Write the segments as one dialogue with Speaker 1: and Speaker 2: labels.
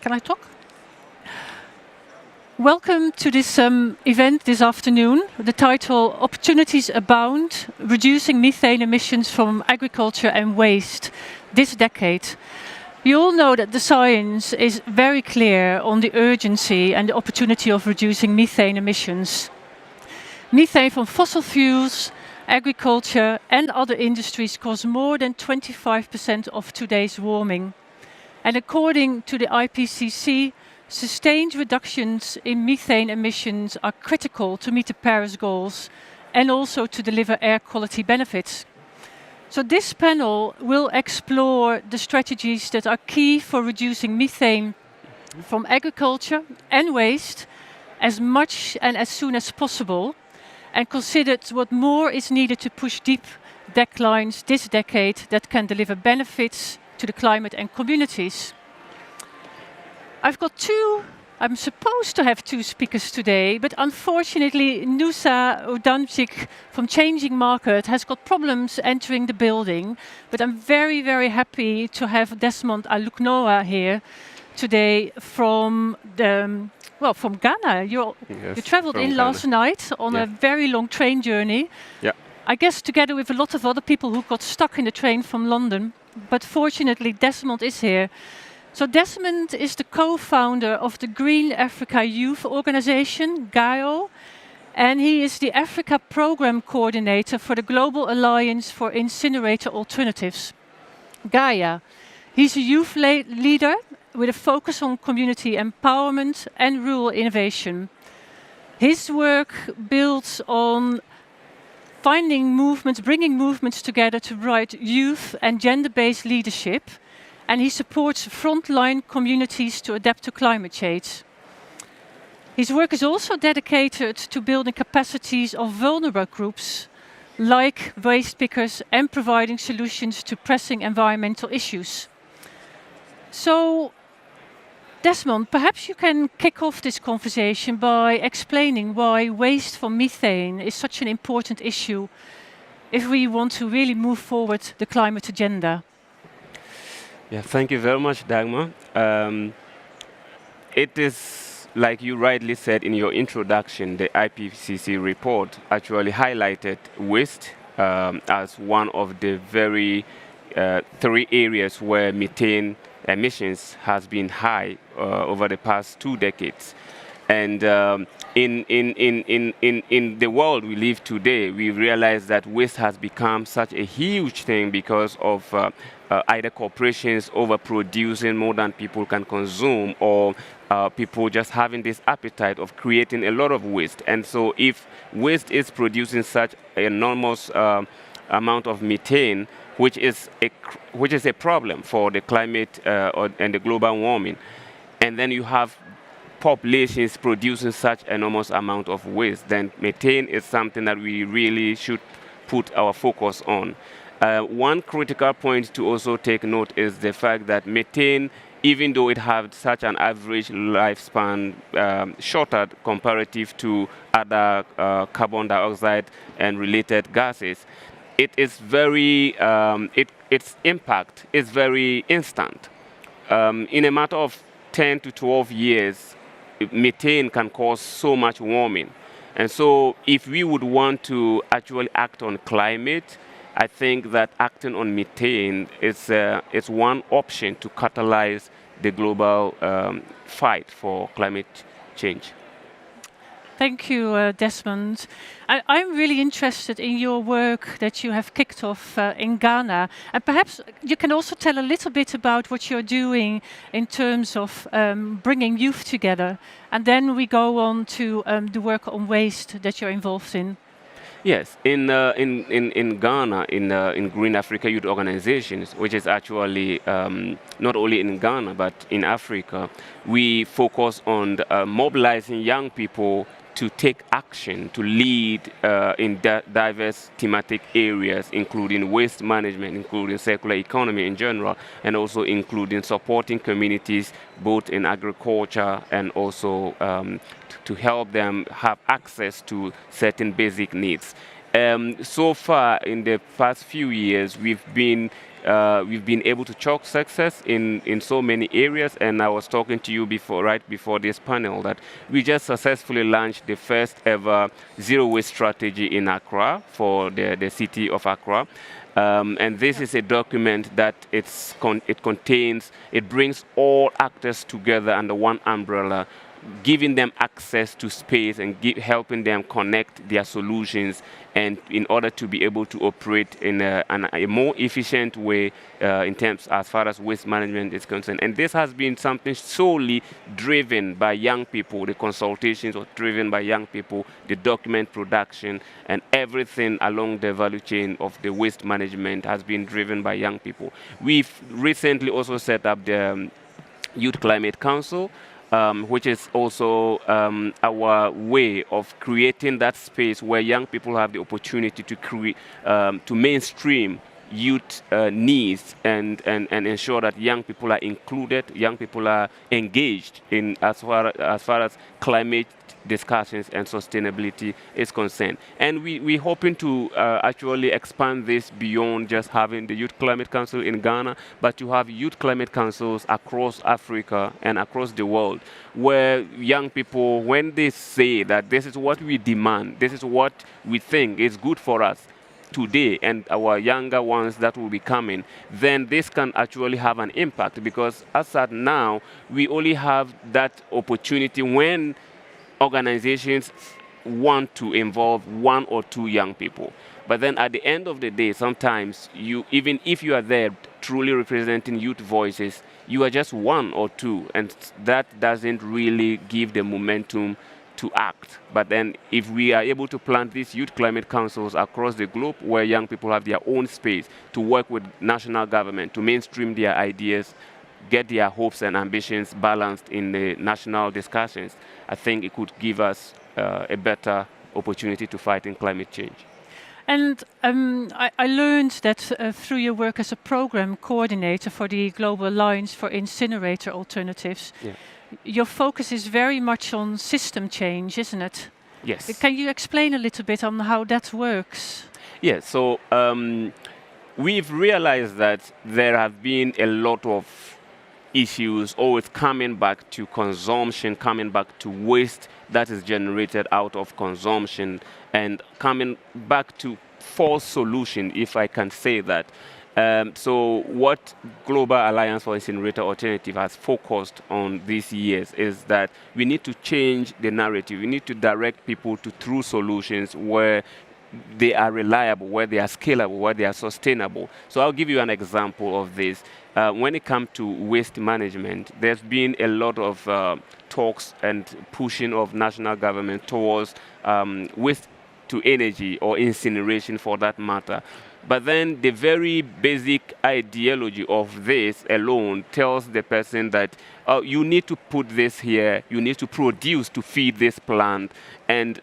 Speaker 1: Can I talk? Welcome to this event this afternoon. The title, Opportunities Abound, Reducing Methane Emissions from Agriculture and Waste this Decade. You all know that the science is very clear on the urgency and the opportunity of reducing methane emissions. Methane from fossil fuels, agriculture and other industries cause more than 25% of today's warming. And according to the IPCC, sustained reductions in methane emissions are critical to meet the Paris goals and also to deliver air quality benefits. So this panel will explore the strategies that are key for reducing methane from agriculture and waste as much and as soon as possible, and considered what more is needed to push deep declines this decade that can deliver benefits to the climate and communities. I'm supposed to have two speakers today, but unfortunately Nusa Urbancic from Changing Market has got problems entering the building. But I'm very, very happy to have Desmond Alugnoa here today from Ghana. You traveled in last night on a very long train journey.
Speaker 2: Yeah.
Speaker 1: I guess together with a lot of other people who got stuck in the train from London. But fortunately Desmond is here. So Desmond is the co-founder of the Green Africa Youth Organization, GAIO, and he is the Africa Program Coordinator for the Global Alliance for Incinerator Alternatives, GAIA. He's a youth leader with a focus on community empowerment and rural innovation. His work builds on finding movements, bringing movements together to provide youth and gender-based leadership, and he supports frontline communities to adapt to climate change. His work is also dedicated to building capacities of vulnerable groups, like waste pickers, and providing solutions to pressing environmental issues. So, Desmond, perhaps you can kick off this conversation by explaining why waste from methane is such an important issue if we want to really move forward the climate agenda.
Speaker 2: Yeah, thank you very much, Dagmar. It is, like you rightly said in your introduction, the IPCC report actually highlighted waste as one of the very three areas where methane emissions has been high over the past 2 decades. And in the world we live today, we realize that waste has become such a huge thing because of either corporations overproducing more than people can consume, or people just having this appetite of creating a lot of waste. And so if waste is producing such enormous amount of methane, which is a problem for the climate and the global warming, and then you have populations producing such enormous amount of waste, then methane is something that we really should put our focus on. One critical point to also take note is the fact that methane, even though it has such an average lifespan, shorter comparative to other carbon dioxide and related gases, it is very, its impact is very instant. In a matter of 10 to 12 years, methane can cause so much warming. And so if we would want to actually act on climate, I think that acting on methane is one option to catalyze the global fight for climate change.
Speaker 1: Thank you, Desmond. I'm really interested in your work that you have kicked off in Ghana. And perhaps you can also tell a little bit about what you're doing in terms of bringing youth together. And then we go on to the work on waste that you're involved in.
Speaker 2: Yes, in Ghana, in Green Africa Youth Organizations, which is actually not only in Ghana, but in Africa, we focus on mobilizing young people to take action, to lead in diverse thematic areas, including waste management, including circular economy in general, and also including supporting communities both in agriculture and also to help them have access to certain basic needs. So far, in the past few years, we've been we've been able to chalk success in so many areas. And I was talking to you before, right before this panel, that we just successfully launched the first ever zero waste strategy in Accra for the city of Accra. And this is a document that it brings all actors together under one umbrella, giving them access to space and helping them connect their solutions, and in order to be able to operate in a more efficient way in terms as far as waste management is concerned. And this has been something solely driven by young people. The consultations were driven by young people, the document production, and everything along the value chain of the waste management has been driven by young people. We've recently also set up the Youth Climate Council, which is also our way of creating that space where young people have the opportunity to mainstream youth needs and ensure that young people are included, young people are engaged in as far as climate discussions and sustainability is concerned. And we're hoping to actually expand this beyond just having the Youth Climate Council in Ghana, but to have youth climate councils across Africa and across the world, where young people, when they say that this is what we demand, this is what we think is good for us today and our younger ones that will be coming, then this can actually have an impact, because as at now, we only have that opportunity when organizations want to involve one or two young people. But then at the end of the day, sometimes even if you are there truly representing youth voices, you are just one or two, and that doesn't really give the momentum to act. But then if we are able to plant these youth climate councils across the globe, where young people have their own space to work with national government, to mainstream their ideas, get their hopes and ambitions balanced in the national discussions, I think it could give us a better opportunity to fight in climate change.
Speaker 1: And I learned that through your work as a program coordinator for the Global Alliance for Incinerator Alternatives, your focus is very much on system change, isn't it?
Speaker 2: Yes.
Speaker 1: Can you explain a little bit on how that works?
Speaker 2: Yes, so we've realized that there have been a lot of issues always coming back to consumption, coming back to waste that is generated out of consumption, and coming back to false solution, if I can say that. So what Global Alliance for Incinerator Alternative has focused on these years is that we need to change the narrative. We need to direct people to true solutions where they are reliable, where they are scalable, where they are sustainable. So I'll give you an example of this. When it comes to waste management, there's been a lot of talks and pushing of national government towards waste to energy, or incineration for that matter. But then the very basic ideology of this alone tells the person that you need to put this here, you need to produce to feed this plant, and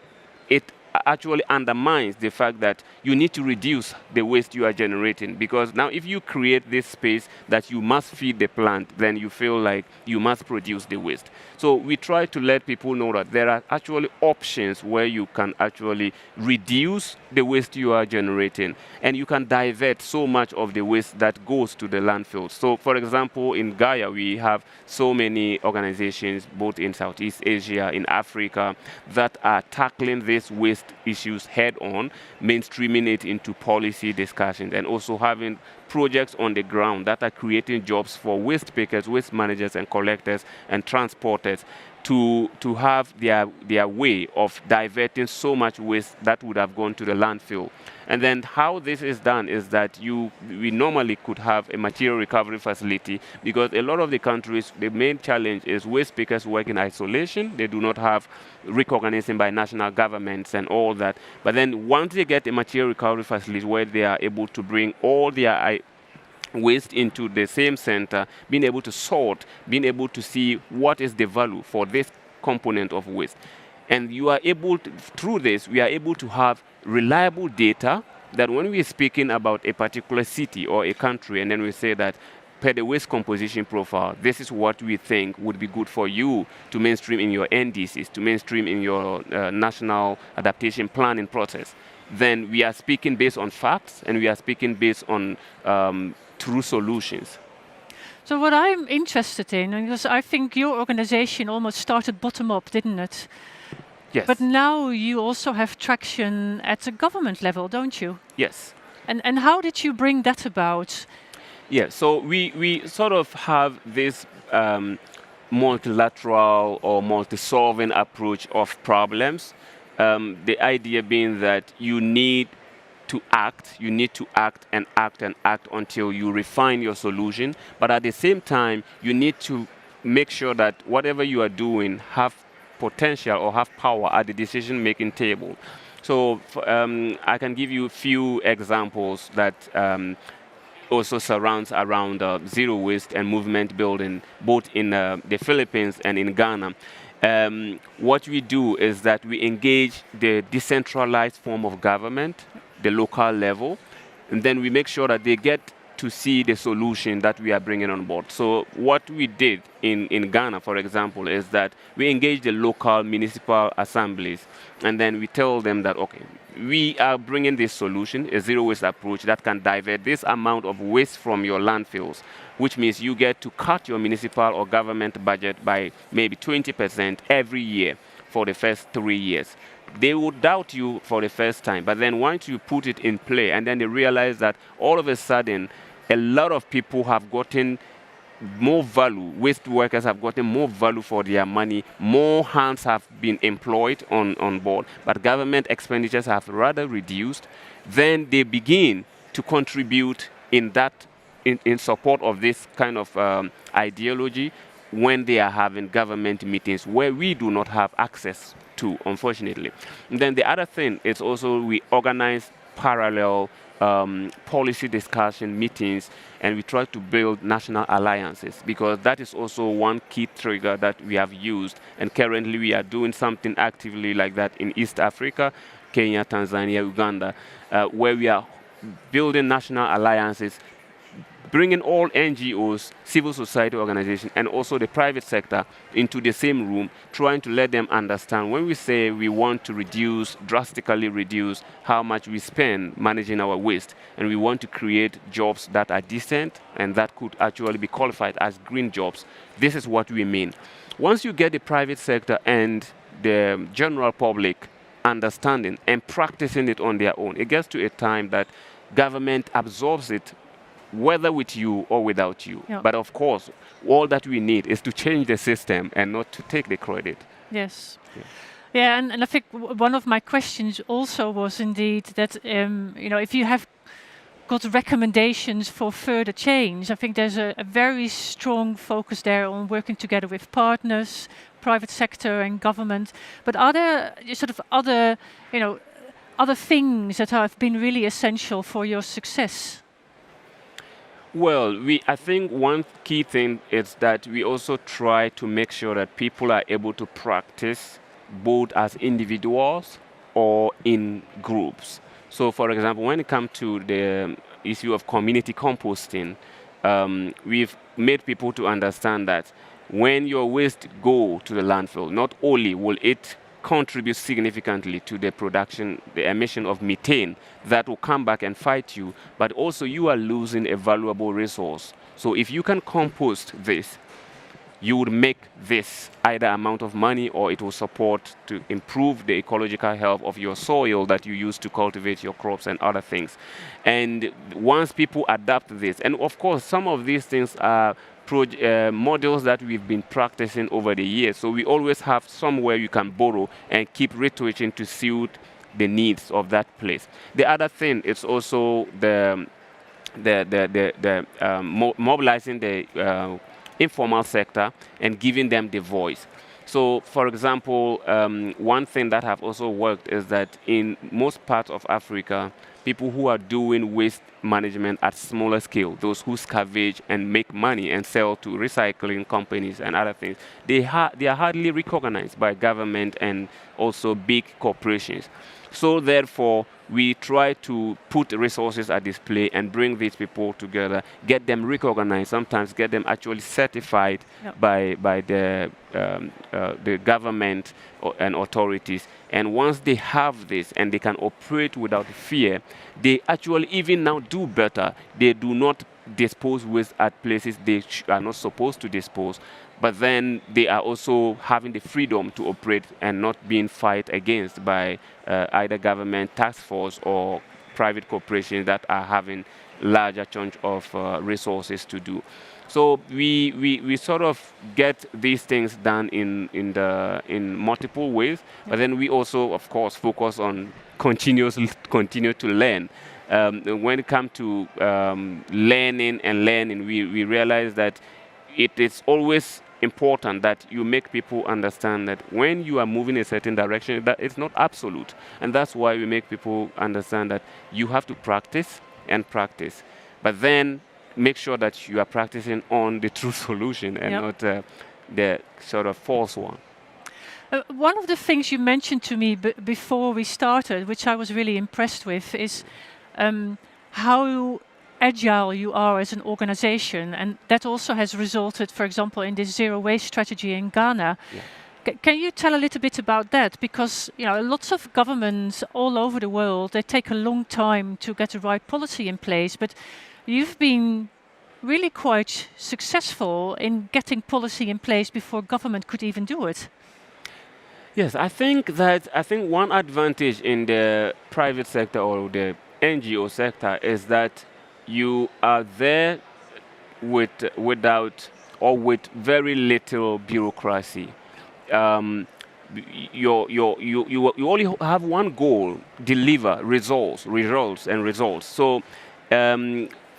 Speaker 2: it actually undermines the fact that you need to reduce the waste you are generating. Because now if you create this space that you must feed the plant, then you feel like you must produce the waste. So we try to let people know that there are actually options where you can actually reduce the waste you are generating, and you can divert so much of the waste that goes to the landfill. So for example, in Gaia, we have so many organizations, both in Southeast Asia, in Africa, that are tackling this waste issues head on, mainstreaming it into policy discussions, and also having projects on the ground that are creating jobs for waste pickers, waste managers and collectors and transporters to have their way of diverting so much waste that would have gone to the landfill. And then how this is done is that we normally could have a material recovery facility, because a lot of the countries, the main challenge is waste pickers work in isolation. They do not have recognition by national governments and all that. But then once they get a material recovery facility where they are able to bring all their waste into the same center, being able to sort, being able to see what is the value for this component of waste. And you are able to, through this, we are able to have reliable data that when we are speaking about a particular city or a country, and then we say that per the waste composition profile, this is what we think would be good for you to mainstream in your NDCs, to mainstream in your national adaptation planning process. Then we are speaking based on facts, and we are speaking based on through solutions.
Speaker 1: So what I'm interested in, because I think your organization almost started bottom up, didn't it?
Speaker 2: Yes.
Speaker 1: But now you also have traction at the government level, don't you?
Speaker 2: Yes.
Speaker 1: And how did you bring that about?
Speaker 2: Yeah, so we sort of have this multilateral or multi-solving approach of problems. The idea being that you need to act and act and act until you refine your solution. But at the same time, you need to make sure that whatever you are doing have potential or have power at the decision-making table. So I can give you a few examples that also surrounds around zero waste and movement building, both in the Philippines and in Ghana. What we do is that we engage the decentralized form of government, the local level, and then we make sure that they get to see the solution that we are bringing on board. So what we did in Ghana, for example, is that we engage the local municipal assemblies, and then we tell them that, okay, we are bringing this solution, a zero waste approach that can divert this amount of waste from your landfills, which means you get to cut your municipal or government budget by maybe 20% every year for the first 3 years. They would doubt you for the first time, but then once you put it in play, and then they realize that all of a sudden, a lot of people have gotten more value, waste workers have gotten more value for their money, more hands have been employed on board, but government expenditures have rather reduced, then they begin to contribute in support of this kind of ideology when they are having government meetings where we do not have access to, unfortunately. And then the other thing is also we organize parallel policy discussion meetings, and we try to build national alliances, because that is also one key trigger that we have used, and currently we are doing something actively like that in East Africa, Kenya, Tanzania, Uganda, where we are building national alliances, bringing all NGOs, civil society organizations, and also the private sector into the same room, trying to let them understand when we say we want to drastically reduce how much we spend managing our waste, and we want to create jobs that are decent and that could actually be qualified as green jobs, this is what we mean. Once you get the private sector and the general public understanding and practicing it on their own, it gets to a time that government absorbs it, whether with you or without you.
Speaker 1: Yeah.
Speaker 2: But of course, all that we need is to change the system and not to take the credit.
Speaker 1: Yes. Yeah, and I think one of my questions also was indeed that, if you have got recommendations for further change, I think there's a very strong focus there on working together with partners, private sector and government. But are there sort of other things that have been really essential for your success?
Speaker 2: Well, I think one key thing is that we also try to make sure that people are able to practice both as individuals or in groups. So, for example, when it comes to the issue of community composting, we've made people to understand that when your waste go to the landfill, not only will it contribute significantly to the production, the emission of methane that will come back and fight you, but also you are losing a valuable resource. So if you can compost this, you would make this either amount of money, or it will support to improve the ecological health of your soil that you use to cultivate your crops and other things. And once people adapt this, and of course some of these things are models that we've been practicing over the years. So we always have somewhere you can borrow and keep retweaking to suit the needs of that place. The other thing is also mobilizing the informal sector and giving them the voice. So, for example, one thing that have also worked is that in most parts of Africa, people who are doing waste management at smaller scale, those who scavenge and make money and sell to recycling companies and other things, they are hardly recognized by government and also big corporations. So therefore, we try to put resources at display and bring these people together, get them recognized, sometimes get them actually certified by the government and authorities. And once they have this and they can operate without fear, they actually even now do better. They do not dispose waste at places they are not supposed to dispose, but then they are also having the freedom to operate and not being fight against by either government task force or private corporations that are having larger chunk of resources to do. So we sort of get these things done in multiple ways, but then we also, of course, focus on continue to learn. When it comes to learning, we realize that it is always important that you make people understand that when you are moving a certain direction, that it's not absolute. And that's why we make people understand that you have to practice and practice. But then make sure that you are practicing on the true solution and not the sort of false one.
Speaker 1: One of the things you mentioned to me before we started, which I was really impressed with, is how agile you are as an organization, and that also has resulted, for example, in this zero waste strategy in Ghana. Yeah. Can you tell a little bit about that? Because lots of governments all over the world, they take a long time to get the right policy in place, but you've been really quite successful in getting policy in place before government could even do it.
Speaker 2: Yes, I think one advantage in the private sector or the NGO sector is that you are there without or with very little bureaucracy. You only have one goal: deliver results. So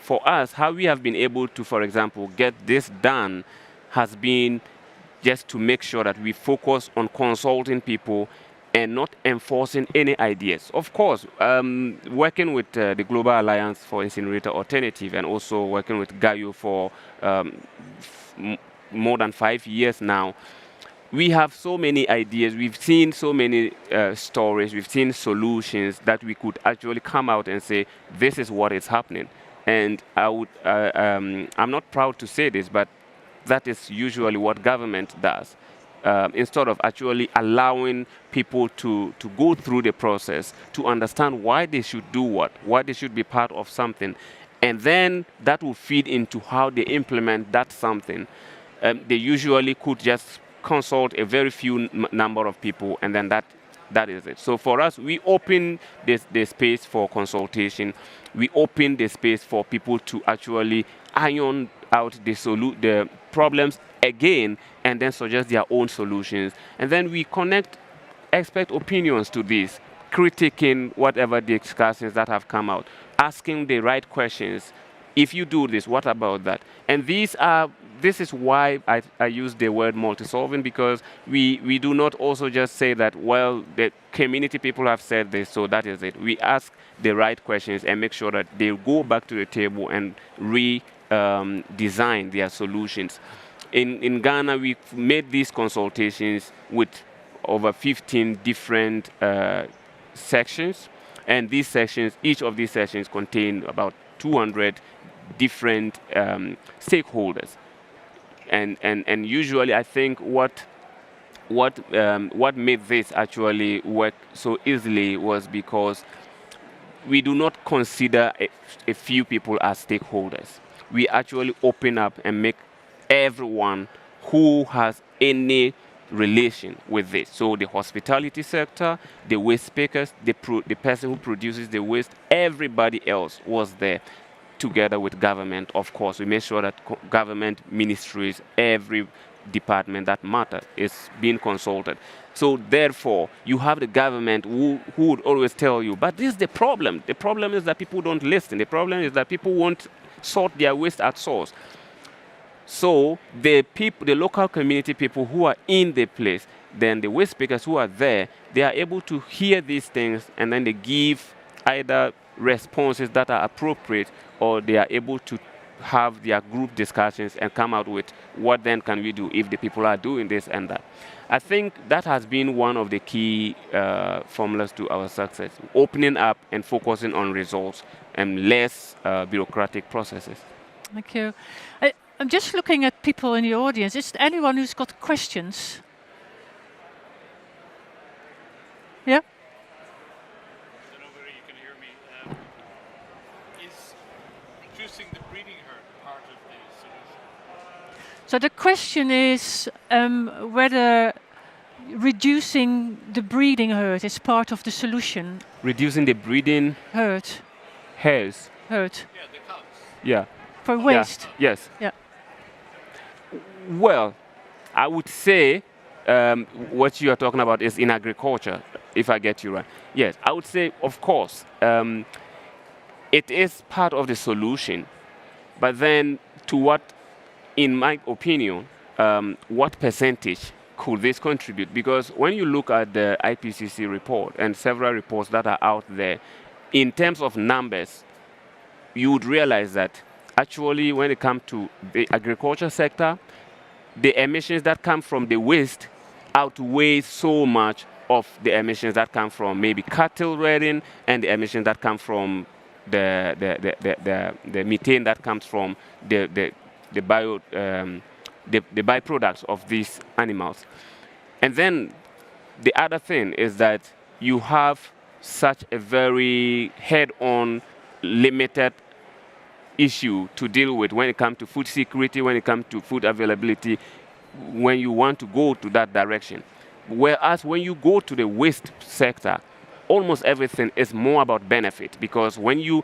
Speaker 2: for us, how we have been able to, for example, get this done has been just to make sure that we focus on consulting people and not enforcing any ideas. Of course, working with the Global Alliance for Incinerator Alternative and also working with GAIO for more than 5 years now, we have so many ideas. We've seen so many stories. We've seen solutions that we could actually come out and say, this is what is happening. And I'm not proud to say this, but that is usually what government does. Instead of actually allowing people to go through the process, to understand why they should do why they should be part of something, and then that will feed into how they implement that something. They usually could just consult a very few number of people, and then that is it. So for us, we open the space for consultation. We open the space for people to actually iron out the problems again, and then suggest their own solutions. And then we connect expert opinions to this, critiquing whatever discussions that have come out, asking the right questions. If you do this, what about that? And this is why I use the word multi-solving, because we do not also just say that, well, the community people have said this, so that is it. We ask the right questions and make sure that they go back to the table and design their solutions. In Ghana, we've made these consultations with over 15 different sections, and each of these sections contain about 200 different stakeholders. And usually, I think what made this actually work so easily was because we do not consider a few people as stakeholders. We actually open up and make everyone who has any relation with this. So the hospitality sector, the waste pickers, the person who produces the waste, everybody else was there together with government. Of course, we make sure that government ministries, every department that matters is being consulted. So therefore, you have the government who would always tell you, but this is the problem. The problem is that people don't listen. The problem is that people won't sort their waste at source. So the local community people who are in the place, then the waste pickers who are there, they are able to hear these things, and then they give either responses that are appropriate, or they are able to have their group discussions and come out with what then can we do if the people are doing this and that. I think that has been one of the key formulas to our success, opening up and focusing on results and less bureaucratic processes.
Speaker 1: Thank you. I'm just looking at people in the audience. Is there anyone who's got questions? Yeah?
Speaker 3: I don't know whether you can hear me. Two reducing the breeding herd part of the solution?
Speaker 1: So the question is whether reducing the breeding herd is part of the solution.
Speaker 2: Reducing the breeding
Speaker 1: Herd.
Speaker 2: hairs.
Speaker 1: Herd.
Speaker 3: Yeah, the cows.
Speaker 2: Yeah.
Speaker 1: For waste.
Speaker 2: Yeah. Yes.
Speaker 1: Yeah.
Speaker 2: Well, I would say what you are talking about is in agriculture, if I get you right. Yes, I would say, of course, it is part of the solution, but then to what, in my opinion, what percentage could this contribute? Because when you look at the IPCC report and several reports that are out there, in terms of numbers, you would realize that actually when it comes to the agriculture sector, the emissions that come from the waste outweigh so much of the emissions that come from maybe cattle rearing and the emissions that come from the methane that comes from the byproducts of these animals. And then the other thing is that you have such a very head-on, limited issue to deal with when it comes to food security, when it comes to food availability, when you want to go to that direction. Whereas when you go to the waste sector, almost everything is more about benefit, because when you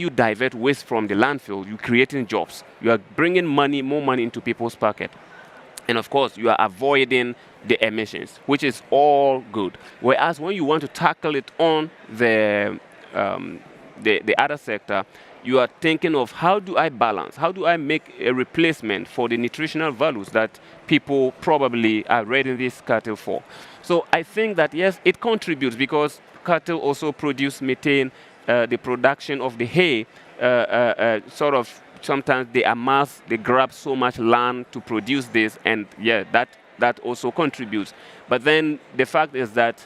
Speaker 2: divert waste from the landfill, you're creating jobs. You are bringing more money into people's pocket. And of course, you are avoiding the emissions, which is all good. Whereas when you want to tackle it on the other sector, you are thinking of how do I balance, how do I make a replacement for the nutritional values that people probably are raising this cattle for. So I think that yes, it contributes because cattle also produce methane, the production of the hay, sort of sometimes they amass, they grab so much land to produce this, and yeah, that also contributes. But then the fact is that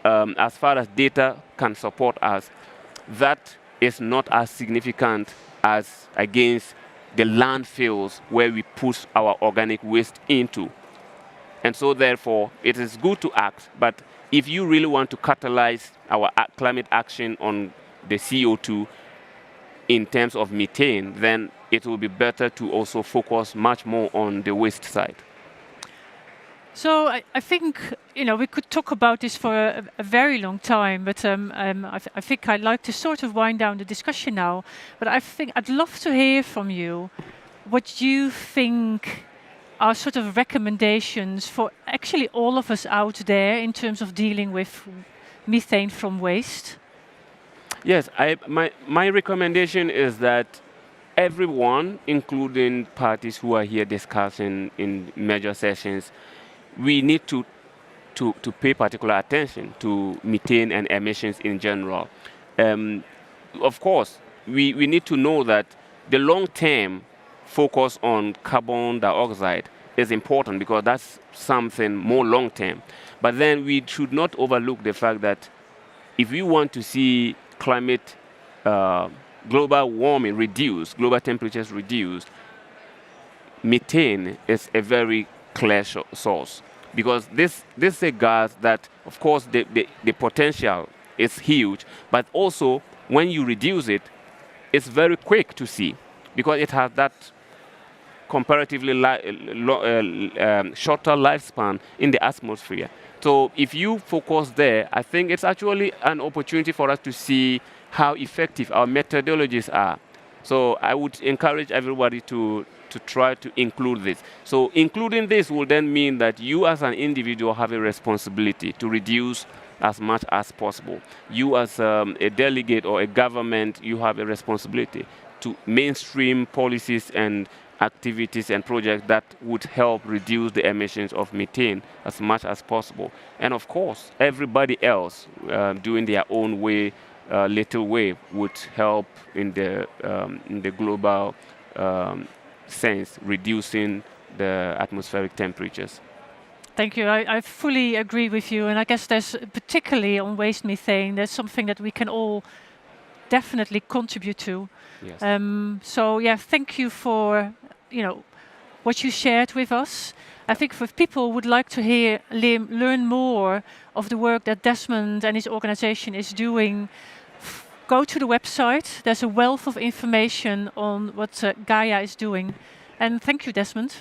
Speaker 2: as far as data can support us, that is not as significant as against the landfills where we push our organic waste into. And so therefore, it is good to act, but if you really want to catalyze our climate action on the CO2 in terms of methane, then it will be better to also focus much more on the waste side.
Speaker 1: So I think we could talk about this for a very long time, but I think I'd like to sort of wind down the discussion now. But I think I'd love to hear from you what you think are sort of recommendations for actually all of us out there in terms of dealing with methane from waste.
Speaker 2: Yes, my recommendation is that everyone, including parties who are here discussing in major sessions, we need to pay particular attention to methane and emissions in general. Of course, we need to know that the long-term focus on carbon dioxide is important because that's something more long-term. But then we should not overlook the fact that if we want to see climate, global warming reduced, global temperatures reduced, methane is a very clear source, because this is a gas that, of course, the potential is huge, but also when you reduce it, it's very quick to see because it has that comparatively shorter lifespan in the atmosphere. So if you focus there, I think it's actually an opportunity for us to see how effective our methodologies are. So I would encourage everybody to try to include this. So including this will then mean that you as an individual have a responsibility to reduce as much as possible. You as a delegate or a government, you have a responsibility to mainstream policies and activities and projects that would help reduce the emissions of methane as much as possible. And of course, everybody else doing their own way, little way, would help in the global sense, reducing the atmospheric temperatures.
Speaker 1: Thank you. I fully agree with you, and I guess there's particularly on waste methane, there's something that we can all definitely contribute to.
Speaker 2: Yes.
Speaker 1: So yeah, thank you for what you shared with us. I think if people would like to learn more of the work that Desmond and his organization is doing go to the website. There's a wealth of information on what Gaia is doing. And thank you, Desmond.